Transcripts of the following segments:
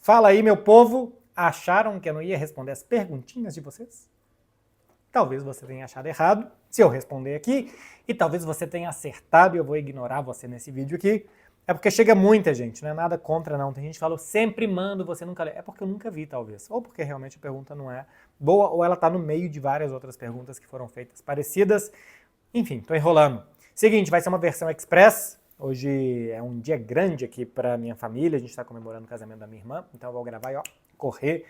Fala aí, meu povo! Acharam que eu não ia responder as perguntinhas de vocês? Talvez você tenha achado errado, se eu responder aqui, e talvez você tenha acertado e eu vou ignorar você nesse vídeo aqui. É porque chega muita gente, não é nada contra não. Tem gente que fala, eu sempre mando, você nunca lê. É porque eu nunca vi, talvez. Ou porque realmente a pergunta não é boa, ou ela está no meio de várias outras perguntas que foram feitas parecidas. Enfim, tô enrolando. Seguinte, vai ser uma versão express. Hoje é um dia grande aqui para minha família, a gente está comemorando o casamento da minha irmã, então eu vou gravar e correr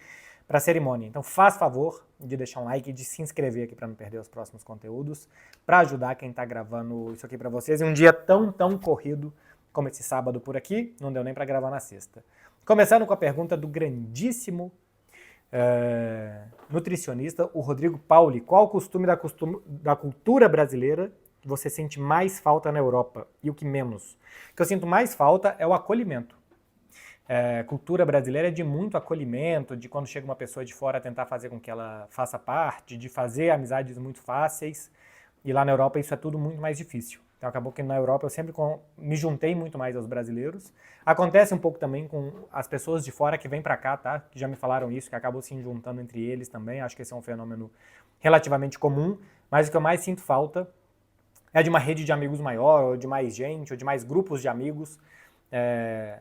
para a cerimônia. Então faz favor de deixar um like e de se inscrever aqui para não perder os próximos conteúdos, para ajudar quem está gravando isso aqui para vocês em um dia tão corrido como esse sábado por aqui, não deu nem para gravar na sexta. Começando com a pergunta do grandíssimo nutricionista, o Rodrigo Pauli. Qual o costume da cultura brasileira que você sente mais falta na Europa e o que menos? O que eu sinto mais falta é o acolhimento. Cultura brasileira é de muito acolhimento, de quando chega uma pessoa de fora tentar fazer com que ela faça parte, de fazer amizades muito fáceis, e lá na Europa isso é tudo muito mais difícil. Então acabou que na Europa eu sempre me juntei muito mais aos brasileiros. Acontece um pouco também com as pessoas de fora que vêm para cá, tá? Que já me falaram isso, que acabou se juntando entre eles também. Acho que esse é um fenômeno relativamente comum, mas o que eu mais sinto falta é de uma rede de amigos maior, ou de mais gente, ou de mais grupos de amigos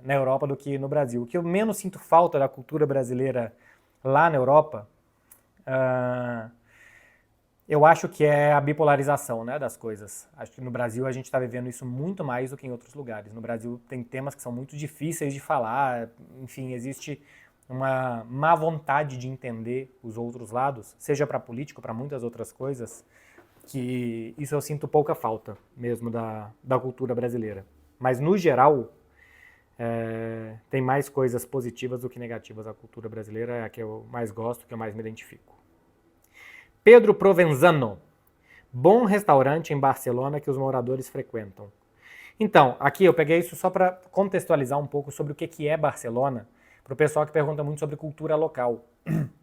na Europa do que no Brasil. O que eu menos sinto falta da cultura brasileira lá na Europa, eu acho que é a bipolarização, né, das coisas. Acho que no Brasil a gente está vivendo isso muito mais do que em outros lugares. No Brasil tem temas que são muito difíceis de falar, enfim, existe uma má vontade de entender os outros lados, seja para político, para muitas outras coisas, que isso eu sinto pouca falta mesmo da cultura brasileira. Mas no geral, tem mais coisas positivas do que negativas. A cultura brasileira é a que eu mais gosto, que eu mais me identifico. Pedro Provenzano. Bom restaurante em Barcelona que os moradores frequentam. Então, aqui eu peguei isso só para contextualizar um pouco sobre o que é Barcelona, para o pessoal que pergunta muito sobre cultura local.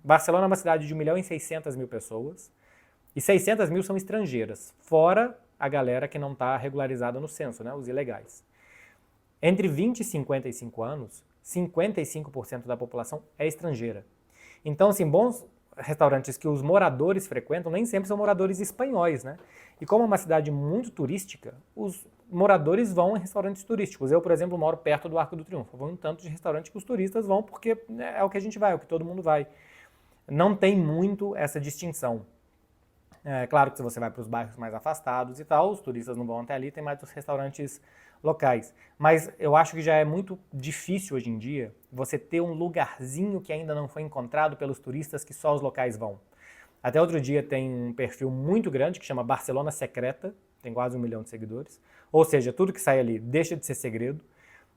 Barcelona é uma cidade de 1.600.000 pessoas, e 600.000 são estrangeiras, fora a galera que não está regularizada no censo, né, os ilegais. Entre 20 e 55 anos, 55% da população é estrangeira. Então, assim, bons restaurantes que os moradores frequentam nem sempre são moradores espanhóis, né? E como é uma cidade muito turística, os moradores vão em restaurantes turísticos. Eu, por exemplo, moro perto do Arco do Triunfo. Eu vou em tanto de restaurante que os turistas vão porque é o que a gente vai, é o que todo mundo vai. Não tem muito essa distinção. É claro que se você vai para os bairros mais afastados e tal, os turistas não vão até ali, tem mais os restaurantes locais. Mas eu acho que já é muito difícil hoje em dia você ter um lugarzinho que ainda não foi encontrado pelos turistas que só os locais vão. Até outro dia tem um perfil muito grande que chama Barcelona Secreta, tem quase 1 milhão de seguidores. Ou seja, tudo que sai ali deixa de ser segredo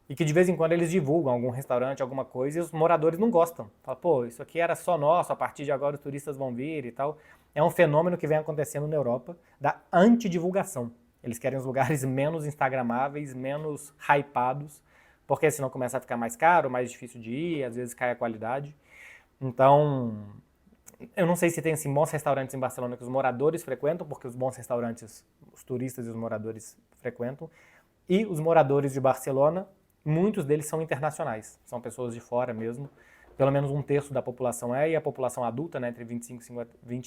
e que de vez em quando eles divulgam algum restaurante, alguma coisa, e os moradores não gostam. Fala, pô, isso aqui era só nosso, a partir de agora os turistas vão vir e tal. É um fenômeno que vem acontecendo na Europa da antidivulgação. Eles querem os lugares menos instagramáveis, menos hypados, porque senão começa a ficar mais caro, mais difícil de ir, às vezes cai a qualidade. Então, eu não sei se tem assim, bons restaurantes em Barcelona que os moradores frequentam, porque os bons restaurantes, os turistas e os moradores frequentam, e os moradores de Barcelona, muitos deles são internacionais, são pessoas de fora mesmo, pelo menos 1/3 da população e a população adulta, né, entre 20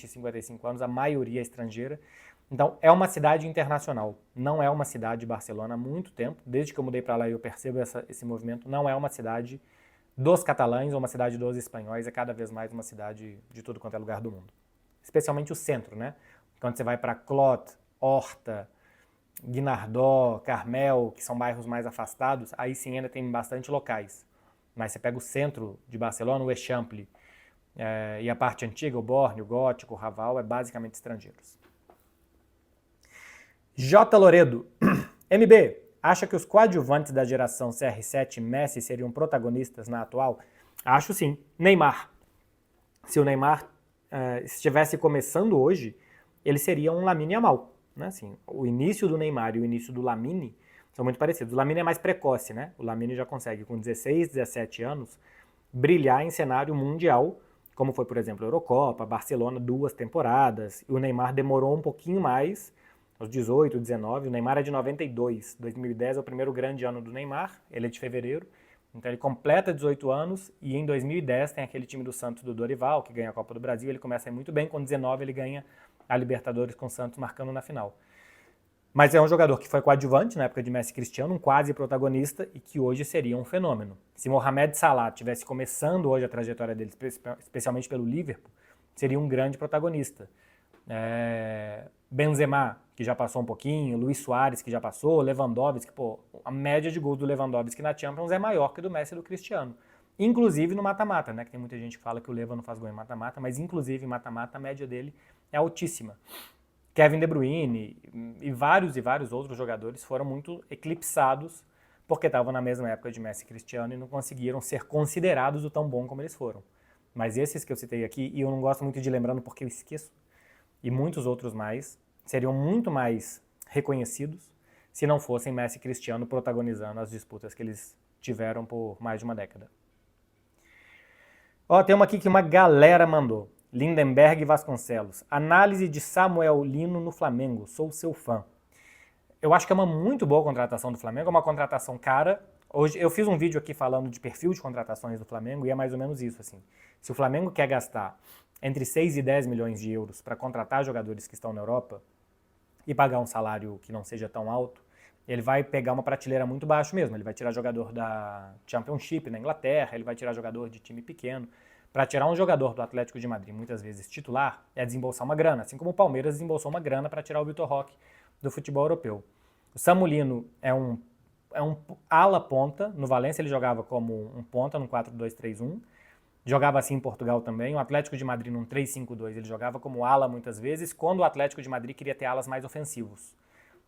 e 55 anos, a maioria é estrangeira. Então, é uma cidade internacional, não é uma cidade de Barcelona há muito tempo, desde que eu mudei para lá eu percebo esse movimento, não é uma cidade dos catalães ou uma cidade dos espanhóis, é cada vez mais uma cidade de tudo quanto é lugar do mundo. Especialmente o centro, né? Quando você vai para Clot, Horta, Guinardó, Carmel, que são bairros mais afastados, aí sim ainda tem bastante locais. Mas você pega o centro de Barcelona, o Eixample, e a parte antiga, o Borne, o Gótico, o Raval, é basicamente estrangeiros. J. Loredo. MB, acha que os coadjuvantes da geração CR7 e Messi seriam protagonistas na atual? Acho sim. Neymar. Se o Neymar estivesse começando hoje, ele seria um Lamine Yamal. Né? Assim, o início do Neymar e o início do Lamine são muito parecidos. O Lamine é mais precoce, né? O Lamine já consegue, com 16, 17 anos, brilhar em cenário mundial, como foi, por exemplo, a Eurocopa, Barcelona, 2 temporadas. E o Neymar demorou um pouquinho mais, aos 18, 19. O Neymar é de 92. 2010 é o primeiro grande ano do Neymar, ele é de fevereiro. Então ele completa 18 anos e em 2010 tem aquele time do Santos do Dorival, que ganha a Copa do Brasil, ele começa a ir muito bem, com 19 ele ganha a Libertadores com o Santos marcando na final. Mas é um jogador que foi coadjuvante na época de Messi e Cristiano, um quase protagonista e que hoje seria um fenômeno. Se Mohamed Salah tivesse começando hoje a trajetória dele, especialmente pelo Liverpool, seria um grande protagonista. Benzema, que já passou um pouquinho, Luis Suárez, que já passou, Lewandowski, a média de gols do Lewandowski na Champions é maior que do Messi e do Cristiano. Inclusive no mata-mata, né? Que tem muita gente que fala que o Levan não faz gol em mata-mata, mas inclusive em mata-mata a média dele é altíssima. Kevin De Bruyne e vários outros jogadores foram muito eclipsados porque estavam na mesma época de Messi e Cristiano e não conseguiram ser considerados o tão bom como eles foram. Mas esses que eu citei aqui, e eu não gosto muito de lembrando porque eu esqueço, e muitos outros mais, seriam muito mais reconhecidos se não fossem Messi e Cristiano protagonizando as disputas que eles tiveram por mais de uma década. Ó, tem uma aqui que uma galera mandou. Lindenberg Vasconcelos. Análise de Samuel Lino no Flamengo. Sou seu fã. Eu acho que é uma muito boa contratação do Flamengo, é uma contratação cara. Hoje eu fiz um vídeo aqui falando de perfil de contratações do Flamengo e é mais ou menos isso, assim. Se o Flamengo quer gastar entre 6 e 10 milhões de euros para contratar jogadores que estão na Europa e pagar um salário que não seja tão alto, ele vai pegar uma prateleira muito baixa mesmo. Ele vai tirar jogador da Championship na Inglaterra, ele vai tirar jogador de time pequeno. Para tirar um jogador do Atlético de Madrid, muitas vezes titular, é desembolsar uma grana, assim como o Palmeiras desembolsou uma grana para tirar o Vitor Roque do futebol europeu. O Samu Lino é um ala ponta, no Valência ele jogava como um ponta no 4-2-3-1, jogava assim em Portugal também, o Atlético de Madrid num 3-5-2 ele jogava como ala muitas vezes, quando o Atlético de Madrid queria ter alas mais ofensivos.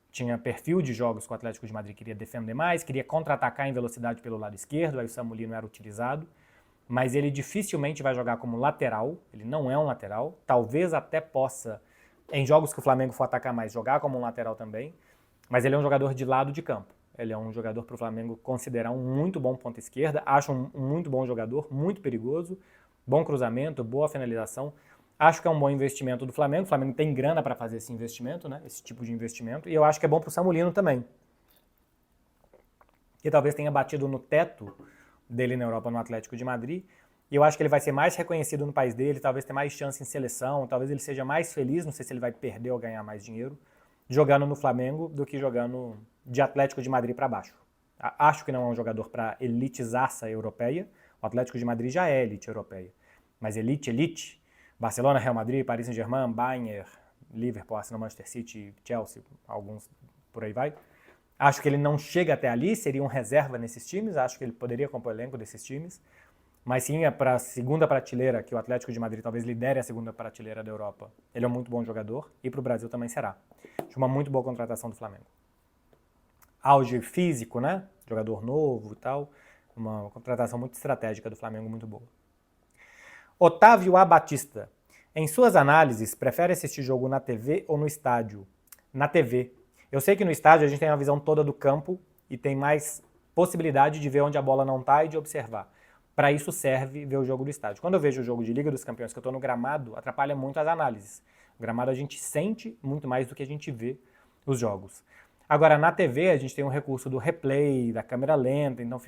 Tinha perfil de jogos que o Atlético de Madrid queria defender mais, queria contra-atacar em velocidade pelo lado esquerdo, aí o Samu Lino era utilizado. Mas ele dificilmente vai jogar como lateral, ele não é um lateral, talvez até possa, em jogos que o Flamengo for atacar mais, jogar como um lateral também, mas ele é um jogador de lado de campo. Ele é um jogador para o Flamengo considerar um muito bom ponta esquerda, acho um muito bom jogador, muito perigoso, bom cruzamento, boa finalização. Acho que é um bom investimento do Flamengo, o Flamengo tem grana para fazer esse investimento, né, esse tipo de investimento, e eu acho que é bom para o Samu Lino também, que talvez tenha batido no teto dele na Europa no Atlético de Madrid, e eu acho que ele vai ser mais reconhecido no país dele, talvez ter mais chance em seleção, talvez ele seja mais feliz, não sei se ele vai perder ou ganhar mais dinheiro, jogando no Flamengo do que jogando de Atlético de Madrid para baixo. Acho que não é um jogador para elitizaça europeia, o Atlético de Madrid já é elite europeia, mas elite, Barcelona, Real Madrid, Paris Saint-Germain, Bayern, Liverpool, Arsenal, Manchester City, Chelsea, alguns por aí vai. Acho que ele não chega até ali, seria um reserva nesses times, acho que ele poderia compor o elenco desses times, mas sim é para a segunda prateleira, que o Atlético de Madrid talvez lidere a segunda prateleira da Europa. Ele é um muito bom jogador e para o Brasil também será. Acho uma muito boa contratação do Flamengo. Auge físico, né? Jogador novo e tal, uma contratação muito estratégica do Flamengo, muito boa. Otávio A. Batista. Em suas análises, prefere assistir jogo na TV ou no estádio? Na TV. Eu sei que no estádio a gente tem uma visão toda do campo e tem mais possibilidade de ver onde a bola não está e de observar. Para isso serve ver o jogo do estádio. Quando eu vejo o jogo de Liga dos Campeões, que eu estou no gramado, atrapalha muito as análises. O gramado a gente sente muito mais do que a gente vê os jogos. Agora, na TV, a gente tem um recurso do replay, da câmera lenta, então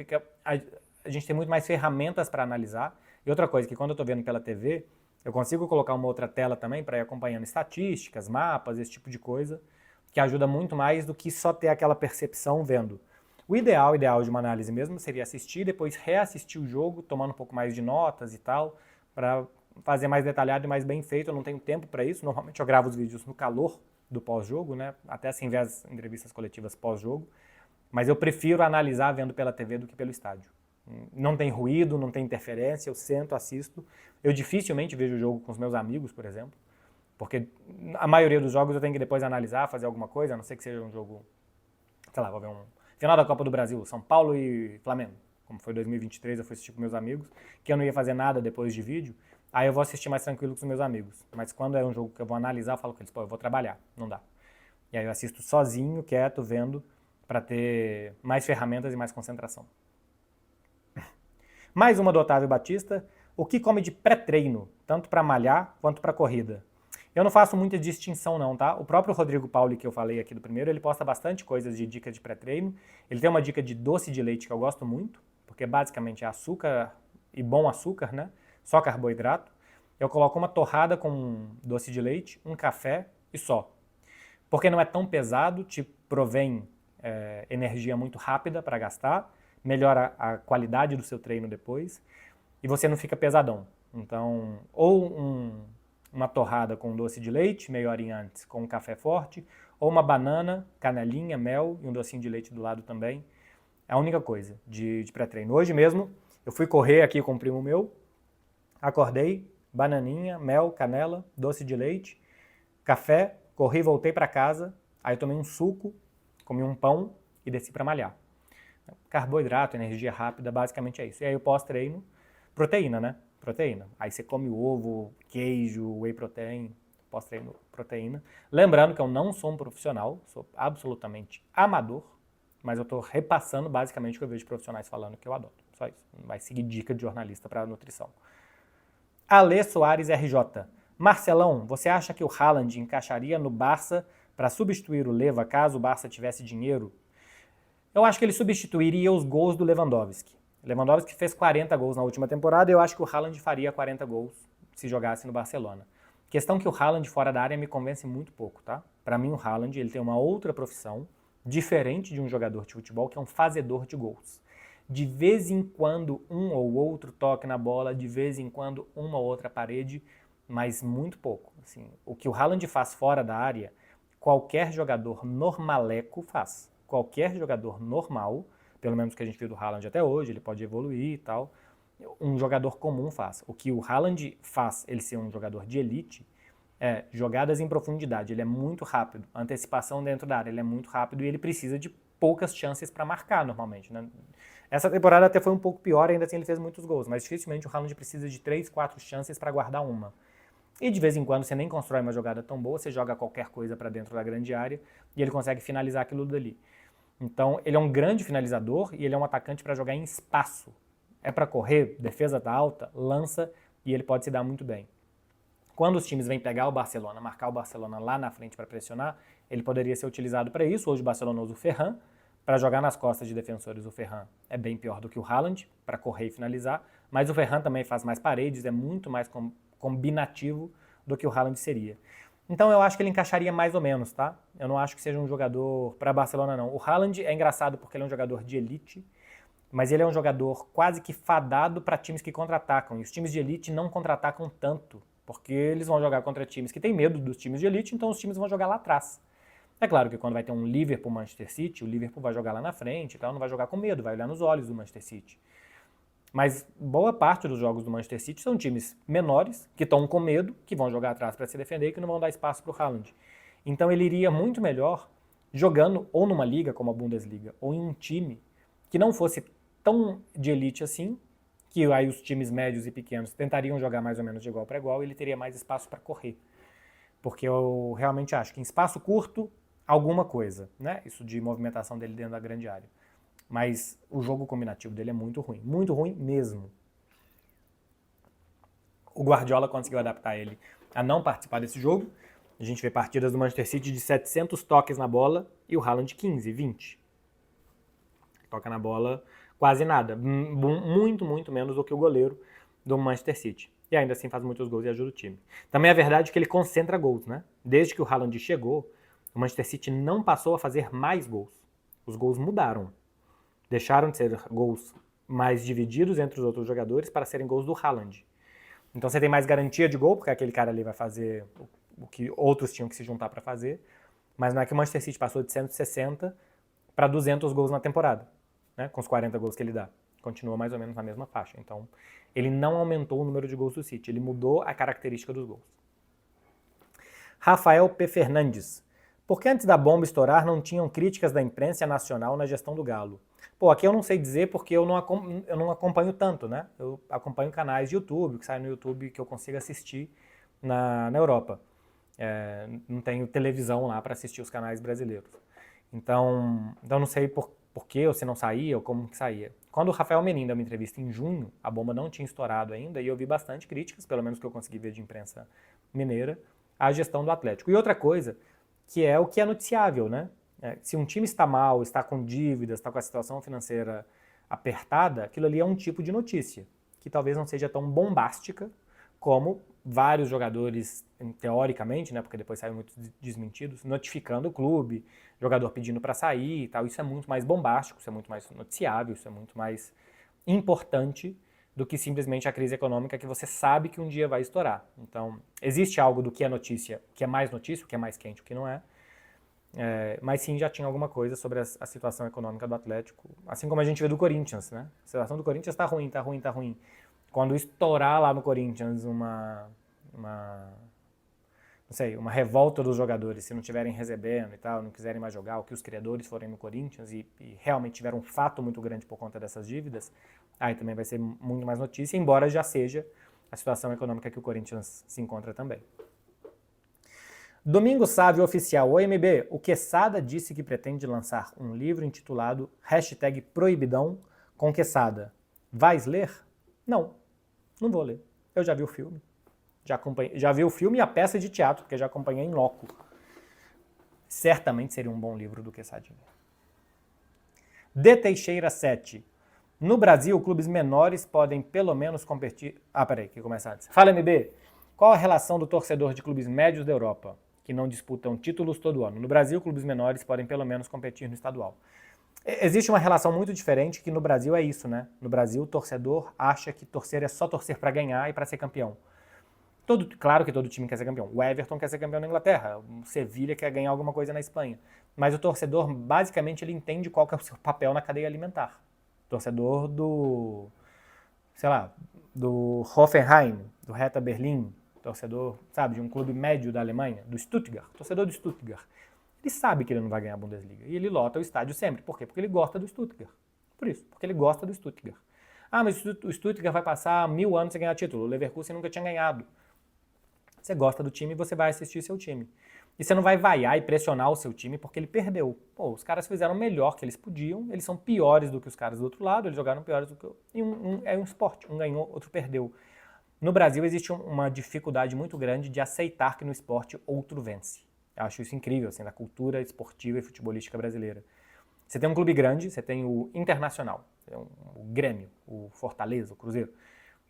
a gente tem muito mais ferramentas para analisar. E outra coisa, que quando eu estou vendo pela TV, eu consigo colocar uma outra tela também para ir acompanhando estatísticas, mapas, esse tipo de coisa, que ajuda muito mais do que só ter aquela percepção vendo. O ideal de uma análise mesmo seria assistir, depois reassistir o jogo, tomando um pouco mais de notas e tal, para fazer mais detalhado e mais bem feito. Eu não tenho tempo para isso, normalmente eu gravo os vídeos no calor do pós-jogo, né? Até assim ver as entrevistas coletivas pós-jogo, mas eu prefiro analisar vendo pela TV do que pelo estádio. Não tem ruído, não tem interferência, eu sento, assisto. Eu dificilmente vejo o jogo com os meus amigos, por exemplo, porque a maioria dos jogos eu tenho que depois analisar, fazer alguma coisa, a não ser que seja um jogo, sei lá, vou ver um final da Copa do Brasil, São Paulo e Flamengo, como foi 2023, eu fui assistir com meus amigos, que eu não ia fazer nada depois de vídeo, aí eu vou assistir mais tranquilo com os meus amigos. Mas quando é um jogo que eu vou analisar, eu falo com eles, pô, eu vou trabalhar, não dá. E aí eu assisto sozinho, quieto, vendo, para ter mais ferramentas e mais concentração. Mais uma do Otávio Batista. O que come de pré-treino, tanto para malhar quanto para corrida? Eu não faço muita distinção não, tá? O próprio Rodrigo Pauli, que eu falei aqui do primeiro, ele posta bastante coisas de dica de pré-treino. Ele tem uma dica de doce de leite que eu gosto muito, porque basicamente é açúcar e bom açúcar, né? Só carboidrato. Eu coloco uma torrada com doce de leite, um café e só. Porque não é tão pesado, te provém energia muito rápida para gastar, melhora a qualidade do seu treino depois e você não fica pesadão. Então, uma torrada com doce de leite, meia horinha antes, com um café forte, ou uma banana, canelinha, mel e um docinho de leite do lado também. É a única coisa de pré-treino. Hoje mesmo, eu fui correr aqui com um primo meu, acordei, bananinha, mel, canela, doce de leite, café, corri, voltei para casa, aí tomei um suco, comi um pão e desci para malhar. Carboidrato, energia rápida, basicamente é isso. E aí o pós-treino, proteína, né? Proteína. Aí você come ovo, queijo, whey protein, pós-treino, proteína. Lembrando que eu não sou um profissional, sou absolutamente amador, mas eu estou repassando basicamente o que eu vejo de profissionais falando que eu adoto. Só isso. Não vai seguir dica de jornalista para nutrição. Ale Soares RJ. Marcelão, você acha que o Haaland encaixaria no Barça para substituir o Leva caso o Barça tivesse dinheiro? Eu acho que ele substituiria os gols do Lewandowski. Lewandowski fez 40 gols na última temporada e eu acho que o Haaland faria 40 gols se jogasse no Barcelona. Questão que o Haaland fora da área me convence muito pouco, tá? Para mim o Haaland ele tem uma outra profissão, diferente de um jogador de futebol, que é um fazedor de gols. De vez em quando um ou outro toque na bola, de vez em quando uma ou outra parede, mas muito pouco. Assim, o que o Haaland faz fora da área, qualquer jogador normaleco faz. Qualquer jogador normal, pelo menos que a gente viu do Haaland até hoje, ele pode evoluir e tal, um jogador comum faz. O que o Haaland faz ele ser um jogador de elite é jogadas em profundidade, ele é muito rápido, a antecipação dentro da área, ele é muito rápido e ele precisa de poucas chances para marcar normalmente, né? Essa temporada até foi um pouco pior, ainda assim ele fez muitos gols, mas dificilmente o Haaland precisa de 3, 4 chances para guardar uma. E de vez em quando você nem constrói uma jogada tão boa, você joga qualquer coisa para dentro da grande área e ele consegue finalizar aquilo dali. Então ele é um grande finalizador e ele é um atacante para jogar em espaço. É para correr, defesa tá alta, lança e ele pode se dar muito bem. Quando os times vêm pegar o Barcelona, marcar o Barcelona lá na frente para pressionar, ele poderia ser utilizado para isso. Hoje o Barcelona usa o Ferran para jogar nas costas de defensores. O Ferran é bem pior do que o Haaland para correr e finalizar, mas o Ferran também faz mais paredes, é muito mais combinativo do que o Haaland seria. Então eu acho que ele encaixaria mais ou menos, tá? Eu não acho que seja um jogador para Barcelona, não. O Haaland é engraçado porque ele é um jogador de elite, mas ele é um jogador quase que fadado para times que contra-atacam. E os times de elite não contra-atacam tanto, porque eles vão jogar contra times que têm medo dos times de elite, então os times vão jogar lá atrás. É claro que quando vai ter um Liverpool-Manchester City, o Liverpool vai jogar lá na frente, então não vai jogar com medo, vai olhar nos olhos do Manchester City. Mas boa parte dos jogos do Manchester City são times menores, que estão com medo, que vão jogar atrás para se defender e que não vão dar espaço para o Haaland. Então ele iria muito melhor jogando ou numa liga como a Bundesliga, ou em um time que não fosse tão de elite assim, que aí os times médios e pequenos tentariam jogar mais ou menos de igual para igual e ele teria mais espaço para correr. Porque eu realmente acho que em espaço curto, alguma coisa, né? Isso de movimentação dele dentro da grande área. Mas o jogo combinativo dele é muito ruim mesmo. O Guardiola conseguiu adaptar ele a não participar desse jogo. A gente vê partidas do Manchester City de 700 toques na bola e o Haaland 15, 20. Toca na bola quase nada, muito menos do que o goleiro do Manchester City. E ainda assim faz muitos gols e ajuda o time. Também é verdade que ele concentra gols, né? Desde que o Haaland chegou, o Manchester City não passou a fazer mais gols. Os gols mudaram. Deixaram de ser gols mais divididos entre os outros jogadores para serem gols do Haaland. Então você tem mais garantia de gol, porque aquele cara ali vai fazer o que outros tinham que se juntar para fazer. Mas não é que o Manchester City passou de 160 para 200 gols na temporada, né? Com os 40 gols que ele dá. Continua mais ou menos na mesma faixa. Então ele não aumentou o número de gols do City, ele mudou a característica dos gols. Rafael P. Fernandes. Por que antes da bomba estourar não tinham críticas da imprensa nacional na gestão do Galo? Pô, aqui eu não sei dizer porque eu não acompanho tanto, né? Eu acompanho canais de YouTube, que saem no YouTube que eu consigo assistir na Europa. Não tenho televisão lá para assistir os canais brasileiros. Então não sei por que ou se não saía ou como que saía. Quando o Rafael Menin deu uma entrevista em junho, a bomba não tinha estourado ainda e eu vi bastante críticas, pelo menos que eu consegui ver de imprensa mineira, à gestão do Atlético. E outra coisa, que é o que é noticiável, né? Se um time está mal, está com dívidas, está com a situação financeira apertada, aquilo ali é um tipo de notícia, que talvez não seja tão bombástica como vários jogadores, teoricamente, né, porque depois saem muitos desmentidos, notificando o clube, jogador pedindo para sair e tal. Isso é muito mais bombástico, isso é muito mais noticiável, isso é muito mais importante do que simplesmente a crise econômica que você sabe que um dia vai estourar. Então, existe algo do que é notícia, que é mais notícia, o que é mais quente, o que não é. Mas sim, já tinha alguma coisa sobre a situação econômica do Atlético, assim como a gente vê do Corinthians, né? A situação do Corinthians tá ruim, tá ruim, tá ruim. Quando estourar lá no Corinthians não sei, uma revolta dos jogadores, se não estiverem recebendo e tal, não quiserem mais jogar, ou que os criadores forem no Corinthians e realmente tiveram um fato muito grande por conta dessas dívidas, aí também vai ser muito mais notícia, embora já seja a situação econômica que o Corinthians se encontra também. Domingo Sávio Oficial, OMB, o Quesada disse que pretende lançar um livro intitulado #Proibidão com Quesada. Vais ler? Não vou ler. Eu já vi o filme. Já vi o filme e a peça de teatro, porque já acompanhei em loco. Certamente seria um bom livro do Quessadinho. D. Teixeira 7. No Brasil, clubes menores podem pelo menos competir... peraí, que começa antes. Fala, MB. Qual a relação do torcedor de clubes médios da Europa, que não disputam títulos todo ano? No Brasil, clubes menores podem pelo menos competir no estadual. Existe uma relação muito diferente que no Brasil é isso, né? No Brasil, o torcedor acha que torcer é só torcer para ganhar e para ser campeão. Claro que todo time quer ser campeão. O Everton quer ser campeão na Inglaterra, o Sevilha quer ganhar alguma coisa na Espanha. Mas o torcedor, basicamente, ele entende qual que é o seu papel na cadeia alimentar. O torcedor do Hoffenheim, do Hertha Berlim, torcedor, sabe, de um clube médio da Alemanha, do Stuttgart, torcedor do Stuttgart. Ele sabe que ele não vai ganhar a Bundesliga. E ele lota o estádio sempre. Por quê? Porque ele gosta do Stuttgart. Por isso, porque ele gosta do Stuttgart. Mas o Stuttgart vai passar 1000 anos sem ganhar título. O Leverkusen nunca tinha ganhado. Você gosta do time e você vai assistir seu time. E você não vai vaiar e pressionar o seu time porque ele perdeu. Os caras fizeram o melhor que eles podiam, eles são piores do que os caras do outro lado, eles jogaram piores do que... E é um esporte, um ganhou, outro perdeu. No Brasil existe uma dificuldade muito grande de aceitar que no esporte outro vence. Eu acho isso incrível, assim, da cultura esportiva e futebolística brasileira. Você tem um clube grande, você tem o Internacional, o Grêmio, o Fortaleza, o Cruzeiro.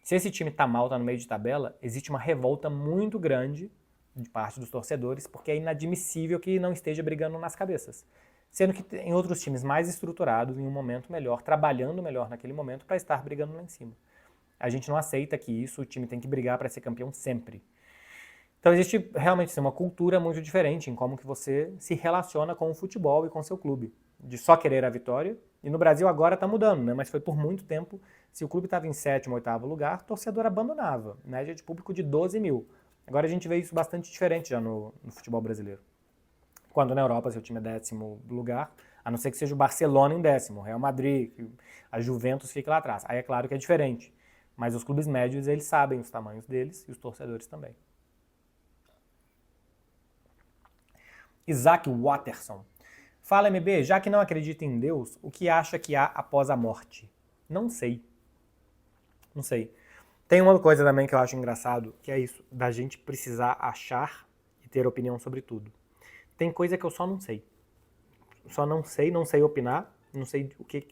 Se esse time tá mal, tá no meio de tabela, existe uma revolta muito grande de parte dos torcedores, porque é inadmissível que não esteja brigando nas cabeças. Sendo que tem outros times mais estruturados, em um momento melhor, trabalhando melhor naquele momento para estar brigando lá em cima. A gente não aceita que isso, o time tem que brigar para ser campeão sempre. Então existe realmente uma cultura muito diferente em como que você se relaciona com o futebol e com o seu clube. De só querer a vitória. E no Brasil agora está mudando, né? Mas foi por muito tempo. Se o clube estava em 7º, 8º lugar, o torcedor abandonava. Média de público de 12 mil. Agora a gente vê isso bastante diferente já no futebol brasileiro. Quando na Europa seu time é 10º lugar, a não ser que seja o Barcelona em 10º, o Real Madrid, a Juventus fica lá atrás. Aí é claro que é diferente. Mas os clubes médios, eles sabem os tamanhos deles e os torcedores também. Isaac Watterson. Fala, MB, já que não acredita em Deus, o que acha que há após a morte? Não sei. Não sei. Tem uma coisa também que eu acho engraçado, que é isso, da gente precisar achar e ter opinião sobre tudo. Tem coisa que eu só não sei. Só não sei opinar, não sei o que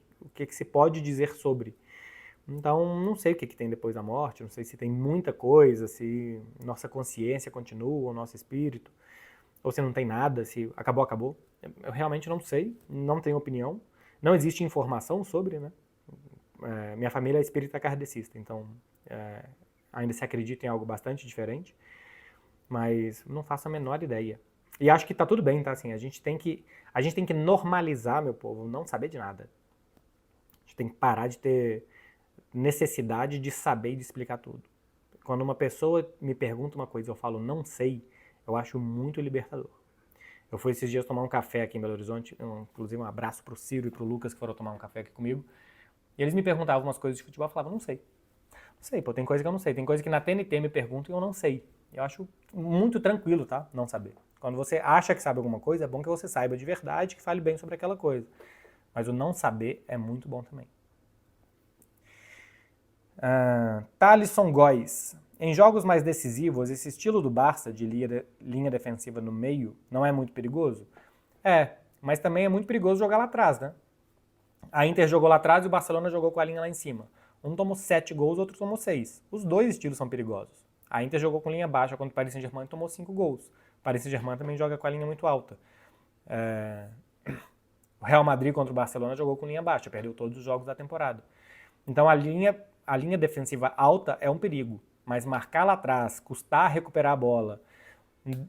se pode dizer sobre. Então, não sei o que tem depois da morte, não sei se tem muita coisa, se nossa consciência continua, o nosso espírito, ou se não tem nada, se acabou, acabou. Eu realmente não sei, não tenho opinião. Não existe informação sobre, né? Minha família é espírita kardecista, então ainda se acredita em algo bastante diferente, mas não faço a menor ideia. E acho que tá tudo bem, tá? Assim, a gente tem que normalizar, meu povo, não saber de nada. A gente tem que parar de ter necessidade de saber e de explicar tudo. Quando uma pessoa me pergunta uma coisa e eu falo não sei, eu acho muito libertador. Eu fui esses dias tomar um café aqui em Belo Horizonte, inclusive um abraço pro Ciro e pro Lucas que foram tomar um café aqui comigo, e eles me perguntavam umas coisas de futebol, eu falava, não sei. Não sei, tem coisa que eu não sei. Tem coisa que na TNT me perguntam e eu não sei. Eu acho muito tranquilo, tá? Não saber. Quando você acha que sabe alguma coisa, é bom que você saiba de verdade, que fale bem sobre aquela coisa. Mas o não saber é muito bom também. Thalisson Góes. Em jogos mais decisivos, esse estilo do Barça, de linha defensiva no meio, não é muito perigoso? Mas também é muito perigoso jogar lá atrás, né? A Inter jogou lá atrás e o Barcelona jogou com a linha lá em cima. Um tomou 7 gols, o outro tomou 6. Os dois estilos são perigosos. A Inter jogou com linha baixa contra o Paris Saint-Germain e tomou 5 gols. O Paris Saint-Germain também joga com a linha muito alta. O Real Madrid contra o Barcelona jogou com linha baixa, perdeu todos os jogos da temporada. Então a linha defensiva alta é um perigo, mas marcar lá atrás, custar recuperar a bola,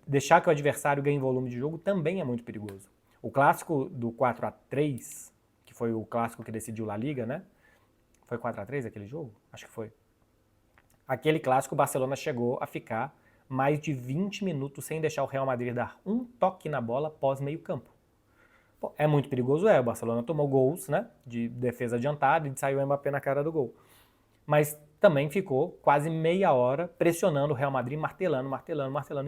deixar que o adversário ganhe volume de jogo também é muito perigoso. O clássico do 4-3, que foi o clássico que decidiu La Liga, né? Foi 4-3 aquele jogo? Acho que foi. Aquele clássico, o Barcelona chegou a ficar mais de 20 minutos sem deixar o Real Madrid dar um toque na bola pós meio campo. Pô, é muito perigoso, o Barcelona tomou gols, né, de defesa adiantada e saiu o Mbappé na cara do gol. Mas também ficou quase meia hora pressionando o Real Madrid, martelando,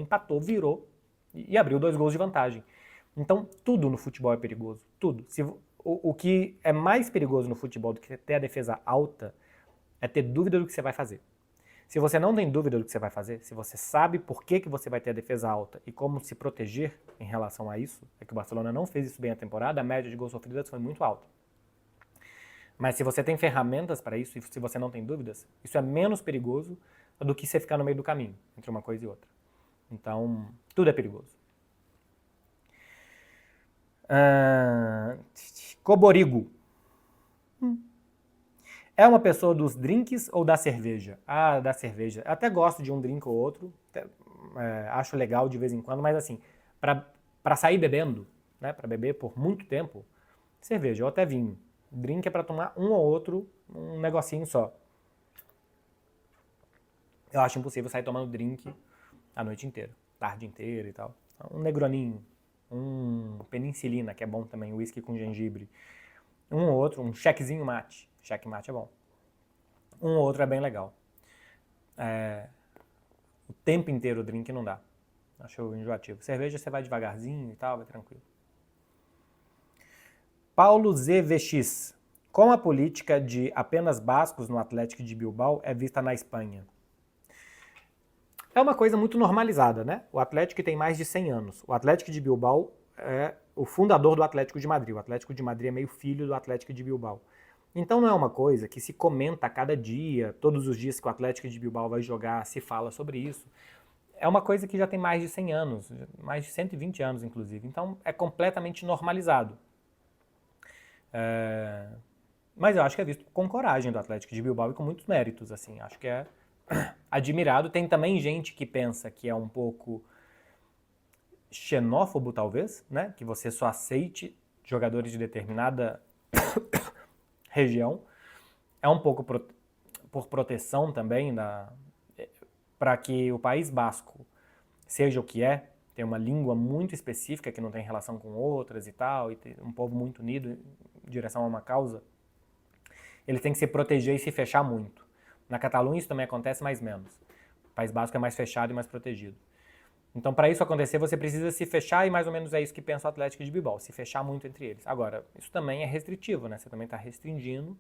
empatou, virou e abriu 2 gols de vantagem. Então, tudo no futebol é perigoso, tudo. O que é mais perigoso no futebol do que ter a defesa alta é ter dúvida do que você vai fazer. Se você não tem dúvida do que você vai fazer, se você sabe por que você vai ter a defesa alta e como se proteger em relação a isso, é que o Barcelona não fez isso bem a temporada, a média de gols sofridos foi muito alta. Mas se você tem ferramentas para isso e se você não tem dúvidas, isso é menos perigoso do que você ficar no meio do caminho, entre uma coisa e outra. Então, tudo é perigoso. Coborigo. É uma pessoa dos drinks ou da cerveja? Ah, da cerveja. Até gosto de um drink ou outro, acho legal de vez em quando, mas assim, para sair bebendo, né, para beber por muito tempo, cerveja ou até vinho. Drink é para tomar um ou outro, um negocinho só. Eu acho impossível sair tomando drink a noite inteira, tarde inteira e tal. Um negroninho, um penicilina, que é bom também, whisky com gengibre. Um ou outro, um chequezinho mate. Cheque mate é bom. Um ou outro é bem legal. O tempo inteiro o drink não dá. Acho enjoativo. Cerveja você vai devagarzinho e tal, vai tranquilo. Paulo ZVX. Como a política de apenas bascos no Atlético de Bilbao é vista na Espanha? É uma coisa muito normalizada, né? O Atlético tem mais de 100 anos. O Atlético de Bilbao é o fundador do Atlético de Madrid. O Atlético de Madrid é meio filho do Atlético de Bilbao. Então não é uma coisa que se comenta a cada dia, todos os dias que o Atlético de Bilbao vai jogar, se fala sobre isso. É uma coisa que já tem mais de 100 anos, mais de 120 anos, inclusive. Então é completamente normalizado. Mas eu acho que é visto com coragem do Atlético de Bilbao e com muitos méritos, assim. Acho que é admirado. Tem também gente que pensa que é um pouco xenófobo, talvez, né? Que você só aceite jogadores de determinada região. É um pouco por proteção também para que o País Basco seja o que é, tem uma língua muito específica que não tem relação com outras e tal, e tem um povo muito unido em direção a uma causa. Ele tem que se proteger e se fechar muito. Na Catalunha isso também acontece mais ou menos. O País Basco é mais fechado e mais protegido. Então, para isso acontecer, você precisa se fechar e mais ou menos é isso que pensa o Atlético de Bilbao, se fechar muito entre eles. Agora, isso também é restritivo, né? Você também está restringindo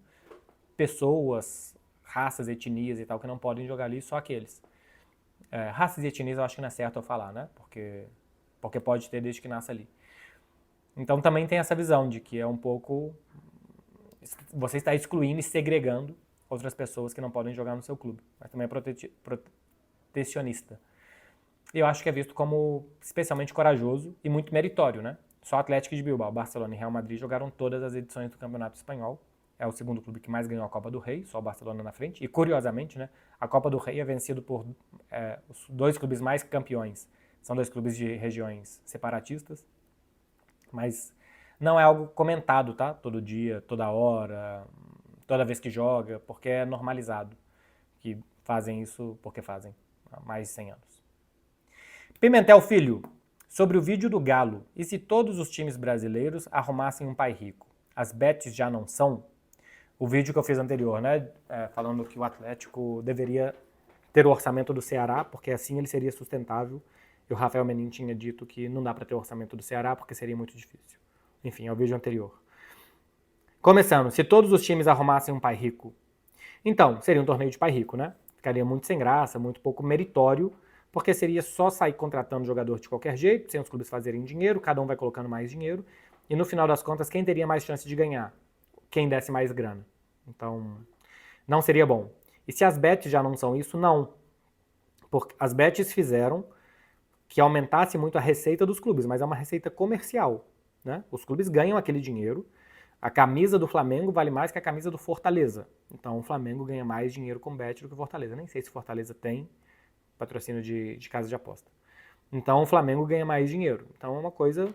pessoas, raças, etnias e tal, que não podem jogar ali, só aqueles. Raças e etnias eu acho que não é certo eu falar, né? Porque pode ter desde que nasce ali. Então também tem essa visão de que é um pouco... Você está excluindo e segregando outras pessoas que não podem jogar no seu clube. Mas também é protecionista. E eu acho que é visto como especialmente corajoso e muito meritório, né? Só Atlético de Bilbao, Barcelona e Real Madrid jogaram todas as edições do Campeonato Espanhol. É o segundo clube que mais ganhou a Copa do Rei, só o Barcelona na frente. E curiosamente, né, a Copa do Rei é vencido por os 2 clubes mais campeões. São 2 clubes de regiões separatistas. Mas não é algo comentado, tá? Todo dia, toda hora, toda vez que joga, porque é normalizado que fazem isso porque fazem há mais de 100 anos. Pimentel Filho, sobre o vídeo do Galo, e se todos os times brasileiros arrumassem um pai rico? As bets já não são? O vídeo que eu fiz anterior, né, falando que o Atlético deveria ter o orçamento do Ceará, porque assim ele seria sustentável, e o Rafael Menin tinha dito que não dá para ter o orçamento do Ceará porque seria muito difícil. Enfim, é o vídeo anterior. Começando, se todos os times arrumassem um pai rico, então, seria um torneio de pai rico, né? Ficaria muito sem graça, muito pouco meritório, porque seria só sair contratando jogador de qualquer jeito, sem os clubes fazerem dinheiro, cada um vai colocando mais dinheiro, e no final das contas, quem teria mais chance de ganhar? quem desse mais grana. Então, não seria bom. E se as bets já não são isso, não. Porque as bets fizeram que aumentasse muito a receita dos clubes, mas é uma receita comercial, né? Os clubes ganham aquele dinheiro. A camisa do Flamengo vale mais que a camisa do Fortaleza. Então o Flamengo ganha mais dinheiro com bet do que o Fortaleza. Nem sei se o Fortaleza tem patrocínio de casa de aposta. Então o Flamengo ganha mais dinheiro. Então é uma coisa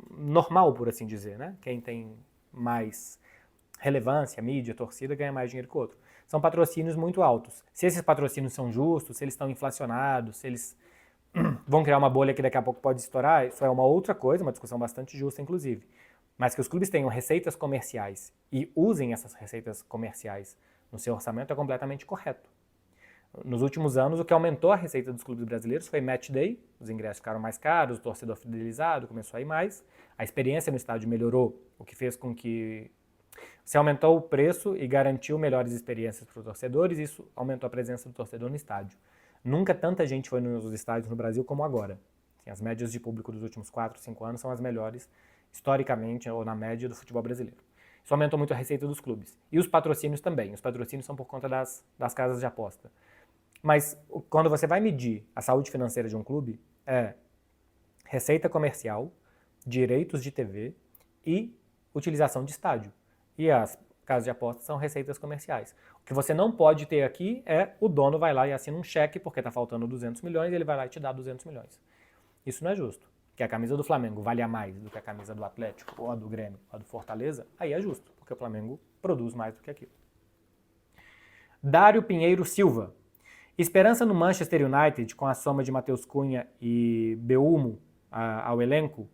normal, por assim dizer, né? Quem tem mais relevância, mídia, torcida, ganha mais dinheiro que o outro. São patrocínios muito altos. Se esses patrocínios são justos, se eles estão inflacionados, se eles vão criar uma bolha que daqui a pouco pode estourar, isso é uma outra coisa, uma discussão bastante justa, inclusive. Mas que os clubes tenham receitas comerciais e usem essas receitas comerciais no seu orçamento é completamente correto. Nos últimos anos, o que aumentou a receita dos clubes brasileiros foi match day, os ingressos ficaram mais caros, o torcedor fidelizado começou a ir mais, a experiência no estádio melhorou, o que fez com que se aumentou o preço e garantiu melhores experiências para os torcedores, isso aumentou a presença do torcedor no estádio. Nunca tanta gente foi nos estádios no Brasil como agora. As médias de público dos últimos 4, 5 anos são as melhores, historicamente, ou na média do futebol brasileiro. Isso aumentou muito a receita dos clubes. E os patrocínios também. Os patrocínios são por conta das casas de aposta. Mas quando você vai medir a saúde financeira de um clube, é receita comercial, direitos de TV e utilização de estádio. E as casas de apostas são receitas comerciais. O que você não pode ter aqui é o dono vai lá e assina um cheque porque está faltando 200 milhões e ele vai lá e te dá 200 milhões. Isso não é justo. Que a camisa do Flamengo valha mais do que a camisa do Atlético, ou a do Grêmio, ou a do Fortaleza, aí é justo, porque o Flamengo produz mais do que aquilo. Dário Pinheiro Silva. Esperança no Manchester United com a soma de Matheus Cunha e Mbeumo ao elenco?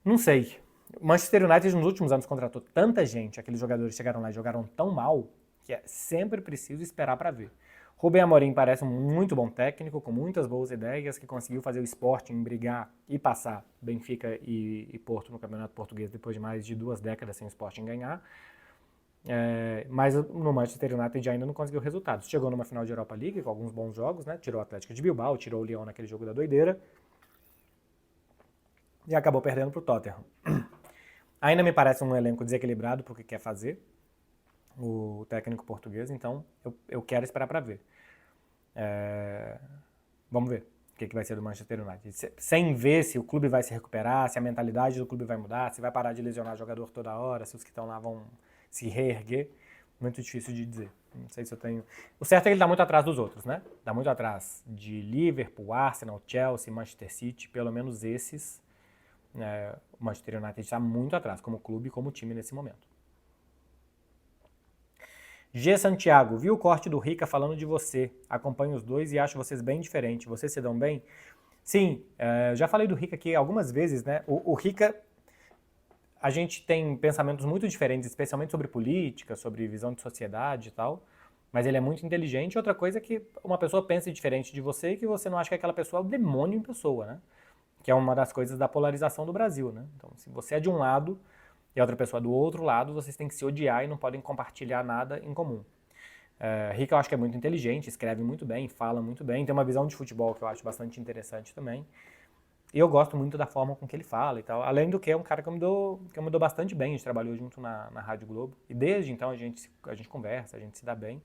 Não sei. O Manchester United nos últimos anos contratou tanta gente, aqueles jogadores chegaram lá e jogaram tão mal, que é sempre preciso esperar para ver. Rubem Amorim parece um muito bom técnico, com muitas boas ideias, que conseguiu fazer o Sporting brigar e passar Benfica e Porto no Campeonato Português depois de mais de 2 décadas sem o Sporting ganhar. Mas no Manchester United ainda não conseguiu resultados. Chegou numa final de Europa League com alguns bons jogos, né? Tirou o Atlético de Bilbao, tirou o Lyon naquele jogo da doideira e acabou perdendo para o Tottenham. Ainda me parece um elenco desequilibrado porque quer fazer o técnico português, então eu quero esperar para ver. Vamos ver o que vai ser do Manchester United. Sem ver se o clube vai se recuperar, se a mentalidade do clube vai mudar, se vai parar de lesionar jogador toda hora, se os que estão lá vão se reerguer, muito difícil de dizer. Não sei se eu tenho... O certo é que ele está muito atrás dos outros, né? Está muito atrás de Liverpool, Arsenal, Chelsea, Manchester City, pelo menos esses. O Manchester United está muito atrás, como clube e como time nesse momento. G. Santiago, vi o corte do Rica falando de você. Acompanho os dois e acho vocês bem diferentes. Vocês se dão bem? Sim, já falei do Rica aqui algumas vezes, né? O Rica, a gente tem pensamentos muito diferentes, especialmente sobre política, sobre visão de sociedade e tal. Mas ele é muito inteligente. Outra coisa é que uma pessoa pensa diferente de você e que você não acha que aquela pessoa é o demônio em pessoa, né? Que é uma das coisas da polarização do Brasil, né? Então, se você é de um lado e a outra pessoa do outro lado, vocês têm que se odiar e não podem compartilhar nada em comum. Rica eu acho que é muito inteligente, escreve muito bem, fala muito bem, tem uma visão de futebol que eu acho bastante interessante também. E eu gosto muito da forma com que ele fala e tal. Além do que é um cara que eu me dou bastante bem, a gente trabalhou junto na Rádio Globo. E desde então a gente conversa, a gente se dá bem.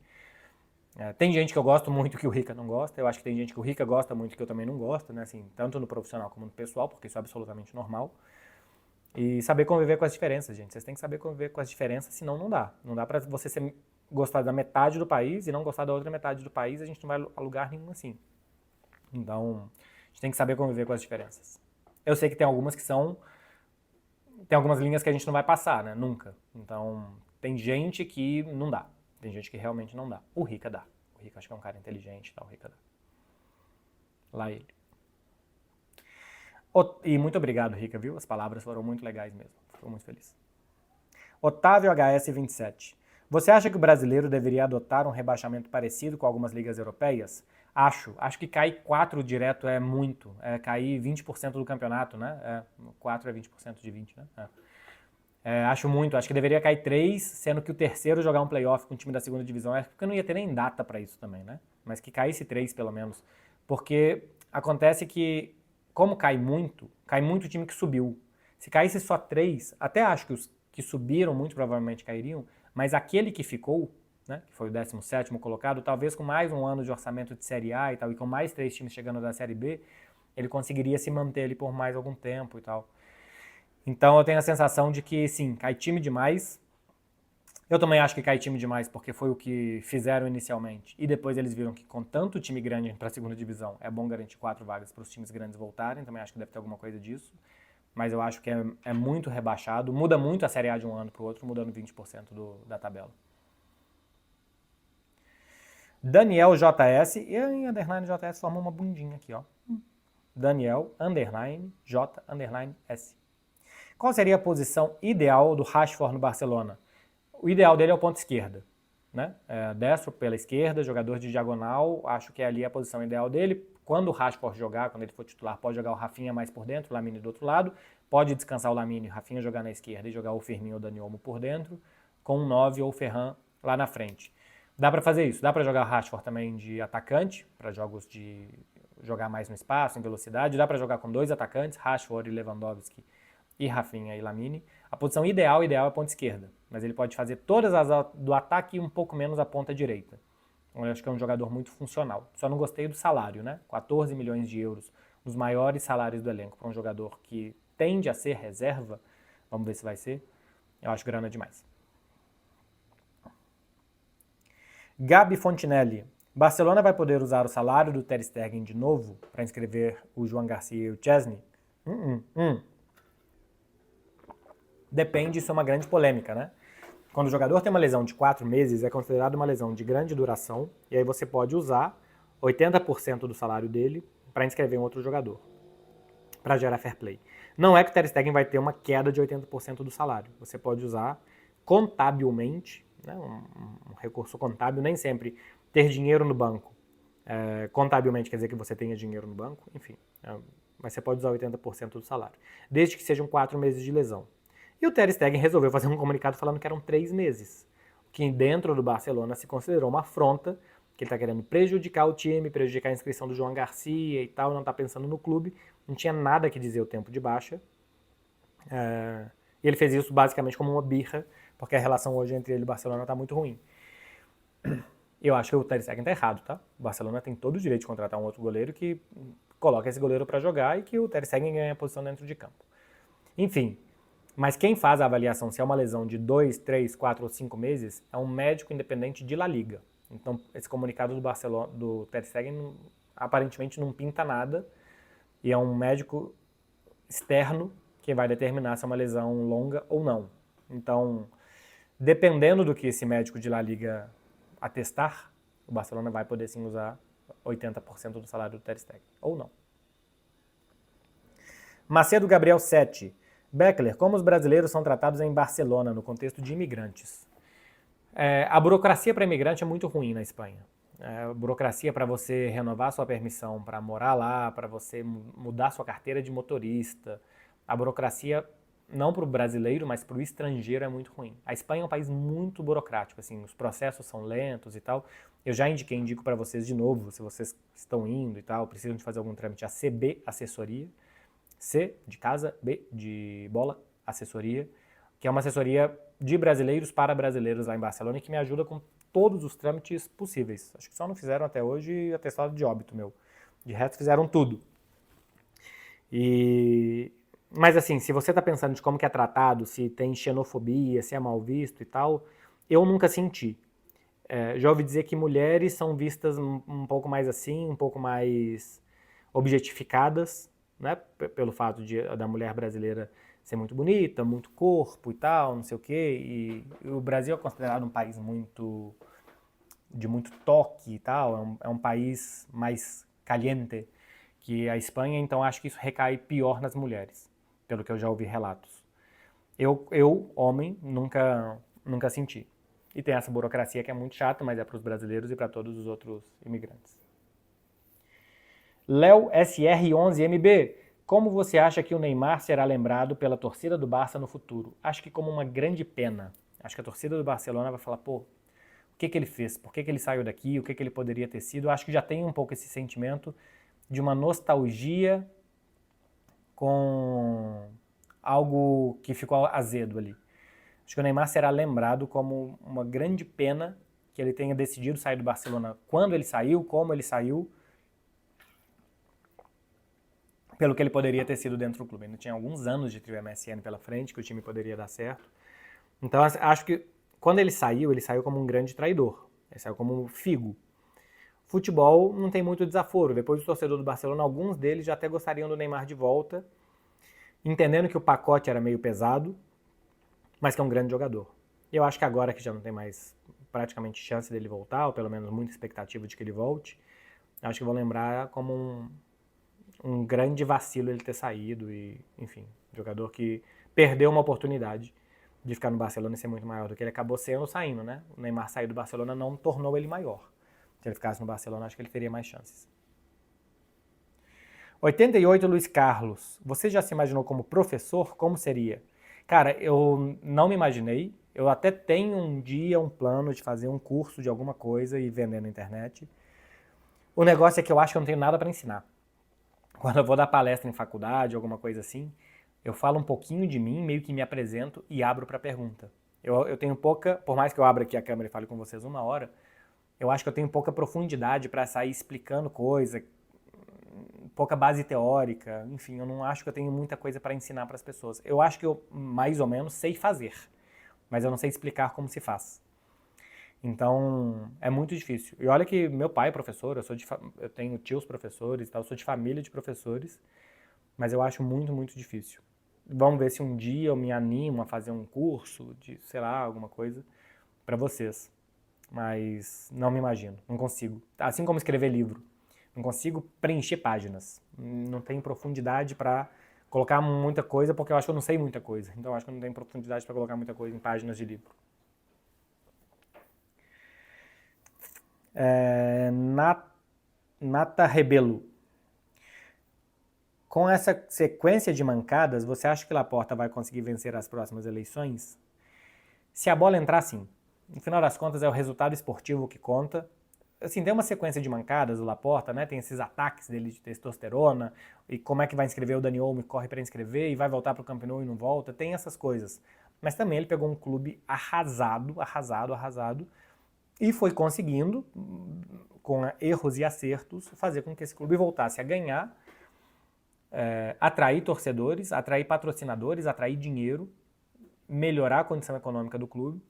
Tem gente que eu gosto muito que o Rica não gosta, eu acho que tem gente que o Rica gosta muito que eu também não gosto, né? Assim, tanto no profissional como no pessoal, porque isso é absolutamente normal. E saber conviver com as diferenças, gente. Vocês têm que saber conviver com as diferenças, senão não dá. Não dá pra você gostar da metade do país e não gostar da outra metade do país, a gente não vai a lugar nenhum assim. Então, a gente tem que saber conviver com as diferenças. Eu sei que tem algumas que são... Tem algumas linhas que a gente não vai passar, né? Nunca. Então, tem gente que não dá. Tem gente que realmente não dá. O Rica dá. O Rica acho que é um cara inteligente, tá? O Rica dá. Lá ele. E muito obrigado, Rica, viu? As palavras foram muito legais mesmo. Fico muito feliz. Otávio HS27. Você acha que o brasileiro deveria adotar um rebaixamento parecido com algumas ligas europeias? Acho que cair 4 direto é muito. Cair 20% do campeonato, né? 4 é 20% de 20, né? Acho muito. Acho que deveria cair 3, sendo que o terceiro jogar um playoff com o time da segunda divisão. Porque não ia ter nem data para isso também, né? Mas que caísse 3, pelo menos. Porque acontece que, como cai muito time que subiu. Se caísse só 3, até acho que que subiram muito provavelmente cairiam, mas aquele que ficou, né, que foi o 17º colocado, talvez com mais um ano de orçamento de Série A e tal, e com mais 3 times chegando da Série B, ele conseguiria se manter ali por mais algum tempo e tal. Então eu tenho a sensação de que, sim, cai time demais. Eu também acho que cai time demais porque foi o que fizeram inicialmente. E depois eles viram que com tanto time grande para a segunda divisão, é bom garantir 4 vagas para os times grandes voltarem. Também acho que deve ter alguma coisa disso. Mas eu acho que é muito rebaixado. Muda muito a Série A de um ano para o outro, mudando 20% da tabela. Daniel JS, e em underline JS forma uma bundinha aqui, ó. Daniel, underline, J, underline, S. Qual seria a posição ideal do Rashford no Barcelona? O ideal dele é o ponto esquerda, né? Destro pela esquerda, jogador de diagonal, acho que ali é a posição ideal dele. Quando o Rashford jogar, quando ele for titular, pode jogar o Rafinha mais por dentro, o Lamine do outro lado, pode descansar o Lamine, o Rafinha jogar na esquerda e jogar o Firmino ou o Dani Olmo por dentro, com o 9 ou o Ferran lá na frente. Dá para fazer isso, dá para jogar o Rashford também de atacante, para jogos de jogar mais no espaço, em velocidade, dá para jogar com 2 atacantes, Rashford e Lewandowski, e Rafinha e Lamine. A posição ideal é a ponta esquerda, mas ele pode fazer todas as do ataque e um pouco menos a ponta direita. Então, eu acho que é um jogador muito funcional. Só não gostei do salário, né? 14 milhões de euros, um dos maiores salários do elenco para um jogador que tende a ser reserva. Vamos ver se vai ser. Eu acho grana demais. Gabi Fontinelli. Barcelona vai poder usar o salário do Ter Stegen de novo para inscrever o João Garcia e o Chesney? Depende, isso é uma grande polêmica, né? Quando o jogador tem uma lesão de 4 meses, é considerado uma lesão de grande duração, e aí você pode usar 80% do salário dele para inscrever um outro jogador, para gerar fair play. Não é que o Ter Stegen vai ter uma queda de 80% do salário. Você pode usar contabilmente, né, um recurso contábil, nem sempre ter dinheiro no banco. Contabilmente quer dizer que você tenha dinheiro no banco, enfim. Mas você pode usar 80% do salário, desde que sejam 4 meses de lesão. E o Ter Stegen resolveu fazer um comunicado falando que eram 3 meses, que dentro do Barcelona se considerou uma afronta, que ele está querendo prejudicar o time, prejudicar a inscrição do João Garcia e tal, não está pensando no clube, não tinha nada que dizer o tempo de baixa. E ele fez isso basicamente como uma birra, porque a relação hoje entre ele e o Barcelona está muito ruim. Eu acho que o Ter Stegen está errado, tá? O Barcelona tem todo o direito de contratar um outro goleiro que coloca esse goleiro para jogar e que o Ter Stegen ganha a posição dentro de campo. Enfim, mas quem faz a avaliação se é uma lesão de 2, 3, 4 ou 5 meses é um médico independente de La Liga. Então, esse comunicado do Barcelona, do Ter Stegen, aparentemente não pinta nada e é um médico externo que vai determinar se é uma lesão longa ou não. Então, dependendo do que esse médico de La Liga atestar, o Barcelona vai poder sim usar 80% do salário do Ter Stegen, ou não. Macedo Gabriel 7. Beckler, como os brasileiros são tratados em Barcelona no contexto de imigrantes? A burocracia para imigrante é muito ruim na Espanha. A burocracia para você renovar sua permissão para morar lá, para você mudar sua carteira de motorista. A burocracia, não para o brasileiro, mas para o estrangeiro é muito ruim. A Espanha é um país muito burocrático, assim, os processos são lentos e tal. Eu já indico para vocês de novo, se vocês estão indo e tal, precisam de fazer algum trâmite, a CB Assessoria. C de casa, B de bola, assessoria, que é uma assessoria de brasileiros para brasileiros lá em Barcelona e que me ajuda com todos os trâmites possíveis. Acho que só não fizeram até hoje atestado de óbito meu. De resto fizeram tudo. Mas assim, se você está pensando de como que é tratado, se tem xenofobia, se é mal visto e tal, eu nunca senti. Já ouvi dizer que mulheres são vistas um pouco mais assim, um pouco mais objetificadas, né, pelo fato da mulher brasileira ser muito bonita, muito corpo e tal, não sei o quê, e o Brasil é considerado um país de muito toque e tal, é um país mais caliente que a Espanha, então acho que isso recai pior nas mulheres, pelo que eu já ouvi relatos. Eu homem, nunca senti. E tem essa burocracia que é muito chata, mas é para os brasileiros e para todos os outros imigrantes. Léo SR11MB, como você acha que o Neymar será lembrado pela torcida do Barça no futuro? Acho que como uma grande pena. Acho que a torcida do Barcelona vai falar, pô, o que ele fez? Por que ele saiu daqui? O que ele poderia ter sido? Acho que já tem um pouco esse sentimento de uma nostalgia com algo que ficou azedo ali. Acho que o Neymar será lembrado como uma grande pena que ele tenha decidido sair do Barcelona quando ele saiu, como ele saiu, pelo que ele poderia ter sido dentro do clube. Ainda tinha alguns anos de trio MSN pela frente, que o time poderia dar certo. Então, acho que quando ele saiu como um grande traidor. Ele saiu como um figo. Futebol não tem muito desaforo. Depois do torcedor do Barcelona, alguns deles já até gostariam do Neymar de volta, entendendo que o pacote era meio pesado, mas que é um grande jogador. E eu acho que agora que já não tem mais praticamente chance dele voltar, ou pelo menos muita expectativa de que ele volte, acho que vou lembrar como um grande vacilo ele ter saído e, enfim, jogador que perdeu uma oportunidade de ficar no Barcelona e ser muito maior do que ele acabou sendo saindo, né? O Neymar sair do Barcelona não tornou ele maior. Se ele ficasse no Barcelona, acho que ele teria mais chances. 88, Luiz Carlos. Você já se imaginou como professor? Como seria? Cara, eu não me imaginei. Eu até tenho um dia um plano de fazer um curso de alguma coisa e vender na internet. O negócio é que eu acho que eu não tenho nada para ensinar. Quando eu vou dar palestra em faculdade, alguma coisa assim, eu falo um pouquinho de mim, meio que me apresento e abro para pergunta. Eu tenho pouca, por mais que eu abra aqui a câmera e fale com vocês 1 hora, eu acho que eu tenho pouca profundidade para sair explicando coisa, pouca base teórica, enfim, eu não acho que eu tenho muita coisa para ensinar para as pessoas. Eu acho que eu, mais ou menos, sei fazer, mas eu não sei explicar como se faz. Então, é muito difícil. E olha que meu pai é professor, eu tenho tios professores e tal, eu sou de família de professores, mas eu acho muito, muito difícil. Vamos ver se um dia eu me animo a fazer um curso de, sei lá, alguma coisa para vocês. Mas não me imagino, não consigo. Assim como escrever livro, não consigo preencher páginas. Não tenho profundidade para colocar muita coisa, porque eu acho que eu não sei muita coisa. Então eu acho que eu não tenho profundidade para colocar muita coisa em páginas de livro. Nata Rebelo. Com essa sequência de mancadas, você acha que Laporta vai conseguir vencer as próximas eleições? Se a bola entrar, sim. No final das contas, é o resultado esportivo que conta. Assim, tem uma sequência de mancadas do Laporta, né? Tem esses ataques dele de testosterona, e como é que vai inscrever o Dani Olmo, corre para inscrever e vai voltar para o Camp Nou e não volta. Tem essas coisas. Mas também ele pegou um clube arrasado, e foi conseguindo, com erros e acertos, fazer com que esse clube voltasse a ganhar, atrair torcedores, atrair patrocinadores, atrair dinheiro, melhorar a condição econômica do clube,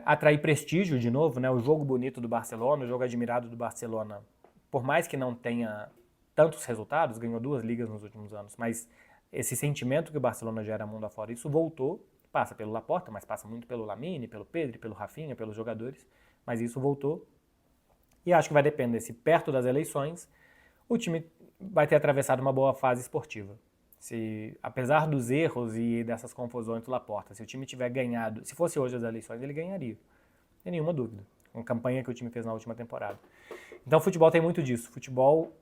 atrair prestígio de novo, né? O jogo bonito do Barcelona, o jogo admirado do Barcelona, por mais que não tenha tantos resultados, ganhou 2 ligas nos últimos anos, mas esse sentimento que o Barcelona gera mundo afora, isso voltou, passa pelo Laporta, mas passa muito pelo Lamine, pelo Pedri, pelo Rafinha, pelos jogadores, mas isso voltou. E acho que vai depender se perto das eleições o time vai ter atravessado uma boa fase esportiva. Se, apesar dos erros e dessas confusões do Laporta, se o time tiver ganhado, se fosse hoje as eleições, ele ganharia. Sem nenhuma dúvida. Com a campanha que o time fez na última temporada. Então o futebol tem muito disso. Futebol,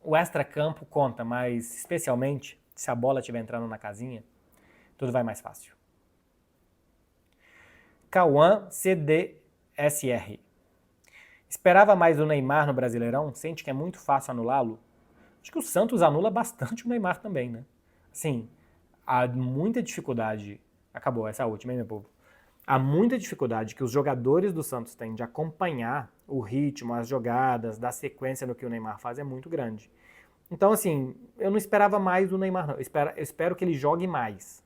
o extra-campo conta, mas especialmente se a bola estiver entrando na casinha, tudo vai mais fácil. Cauã CDSR. Esperava mais do Neymar no Brasileirão? Sente que é muito fácil anulá-lo? Acho que o Santos anula bastante o Neymar também, né? Assim, há muita dificuldade. Acabou essa última, hein, meu povo? Há muita dificuldade que os jogadores do Santos têm de acompanhar o ritmo, as jogadas, dar sequência no que o Neymar faz é muito grande. Então, assim, eu não esperava mais do Neymar, não. Eu espero que ele jogue mais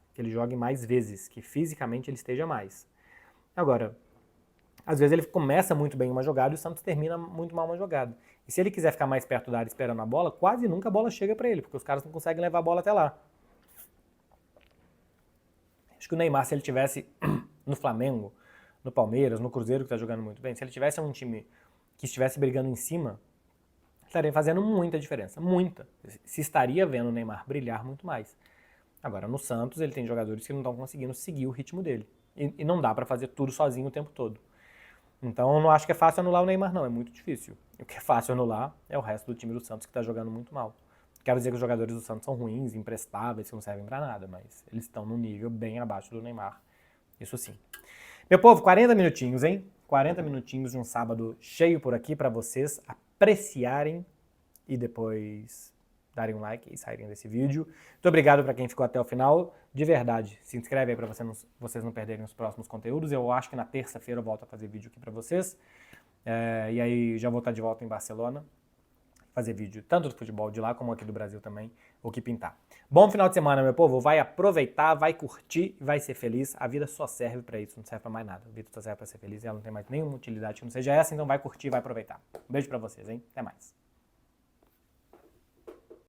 vezes, que fisicamente ele esteja mais. Agora, às vezes ele começa muito bem uma jogada e o Santos termina muito mal uma jogada. E se ele quiser ficar mais perto da área esperando a bola, quase nunca a bola chega para ele, porque os caras não conseguem levar a bola até lá. Acho que o Neymar, se ele tivesse no Flamengo, no Palmeiras, no Cruzeiro, que está jogando muito bem, se ele tivesse um time que estivesse brigando em cima, estaria fazendo muita diferença. Muita. Se estaria vendo o Neymar brilhar muito mais. Agora, no Santos, ele tem jogadores que não estão conseguindo seguir o ritmo dele. E não dá para fazer tudo sozinho o tempo todo. Então, eu não acho que é fácil anular o Neymar, não. É muito difícil. O que é fácil anular é o resto do time do Santos, que está jogando muito mal. Quero dizer que os jogadores do Santos são ruins, imprestáveis, que não servem para nada, mas eles estão num nível bem abaixo do Neymar. Isso sim. Meu povo, 40 minutinhos, hein? 40 minutinhos de um sábado cheio por aqui para vocês apreciarem e depois darem um like e saírem desse vídeo. Muito obrigado para quem ficou até o final. De verdade, se inscreve aí para vocês não perderem os próximos conteúdos. Eu acho que na terça-feira eu volto a fazer vídeo aqui para vocês. E aí já vou estar de volta em Barcelona. Fazer vídeo tanto do futebol de lá como aqui do Brasil também, o que pintar. Bom final de semana, meu povo. Vai aproveitar, vai curtir, vai ser feliz. A vida só serve para isso, não serve para mais nada. A vida só serve para ser feliz e ela não tem mais nenhuma utilidade que não seja essa, então vai curtir, vai aproveitar. Um beijo para vocês, hein? Até mais.